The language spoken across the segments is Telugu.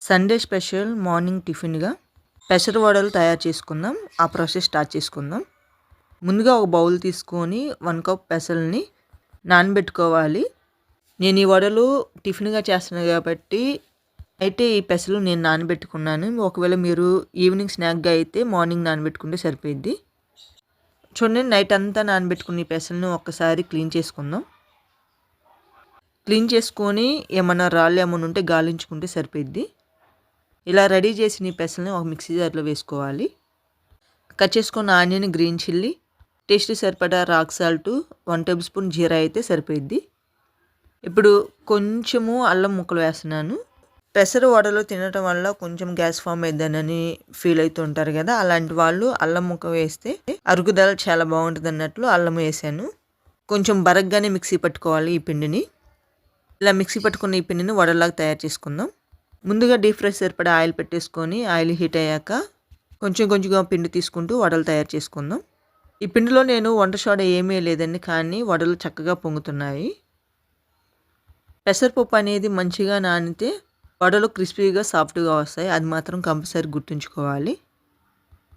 సండే స్పెషల్ మార్నింగ్ టిఫిన్‌గా పెసర వడలు తయారు చేసుకుందాం. ఆ ప్రాసెస్ స్టార్ట్ చేసుకుందాం. ముందుగా ఒక బౌల్ తీసుకొని 1 కప్ పెసల్ని నానబెట్టుకోవాలి. నేను ఈ వడలు టిఫిన్‌గా చేస్తున్నాను కాబట్టి అయితే ఈ పెసలు నేను నానబెట్టుకున్నాను. ఒకవేళ మీరు ఈవినింగ్ స్నాక్‌గా అయితే మార్నింగ్ నానబెట్టుకుంటే సరిపోయిద్ది. చూడండి, నైట్ అంతా నానబెట్టుకున్న ఈ పెసలను ఒక్కసారి క్లీన్ చేసుకుందాం. క్లీన్ చేసుకొని ఏమన్నా రాళ్ళు ఏమన్నా ఉంటే గాలించుకుంటే సరిపోయిద్ది. ఇలా రెడీ చేసిన ఈ పెసల్ని ఒక మిక్సీ జార్లో వేసుకోవాలి. కట్ చేసుకున్న ఆనియన్, గ్రీన్ చిల్లీ, టేస్ట్‌కి సరిపడా రాక్ సాల్ట్, 1 టేబుల్ స్పూన్ జీరా అయితే సరిపోయిద్ది. ఇప్పుడు కొంచెము అల్లం ముక్కలు వేస్తున్నాను. పెసర వడలు తినటం వల్ల కొంచెం గ్యాస్ ఫామ్ అయిద్దని ఫీల్ అవుతూ ఉంటారు కదా, అలాంటి వాళ్ళు అల్లం ముక్క వేస్తే అరుగుదల చాలా బాగుంటుంది అన్నట్లు అల్లం వేసాను. కొంచెం బరగ్గానే మిక్సీ పట్టుకోవాలి ఈ పిండిని. ఇలా మిక్సీ పట్టుకున్న ఈ పిండిని వడలాగా తయారు చేసుకుందాం. ముందుగా డీప్ ఫ్రై సరిపడా ఆయిల్ పెట్టేసుకొని ఆయిల్ హీట్ అయ్యాక కొంచెం కొంచెంగా పిండి తీసుకుంటూ వడలు తయారు చేసుకుందాం. ఈ పిండిలో నేను వంట సోడా ఏమీ లేదండి, కానీ వడలు చక్కగా పొంగుతున్నాయి. పెసరపప్పు అనేది మంచిగా నానితే వడలు క్రిస్పీగా సాఫ్ట్గా వస్తాయి. అది మాత్రం కంపల్సరీ గుర్తుంచుకోవాలి.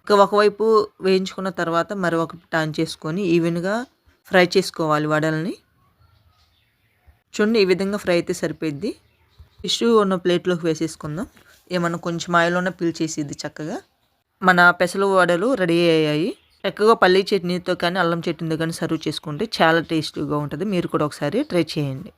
ఇక ఒకవైపు వేయించుకున్న తర్వాత మరొక టర్న్ చేసుకొని ఈవెన్గా ఫ్రై చేసుకోవాలి వడల్ని. చూడండి, ఈ విధంగా ఫ్రై అయితే సరిపోద్ది. టిష్యూ ఉన్న ప్లేట్లోకి వేసేసుకుందాం. ఏమన్నా కొంచెం ఆయిల్ ఉన్న పీల్చేసిద్ది చక్కగా. మన పెసలు వడలు రెడీ అయ్యాయి. చక్కగా పల్లీ చట్నీతో కానీ అల్లం చట్నీతో కానీ సర్వ్ చేసుకుంటే చాలా టేస్టీగా ఉంటుంది. మీరు కూడా ఒకసారి ట్రై చేయండి.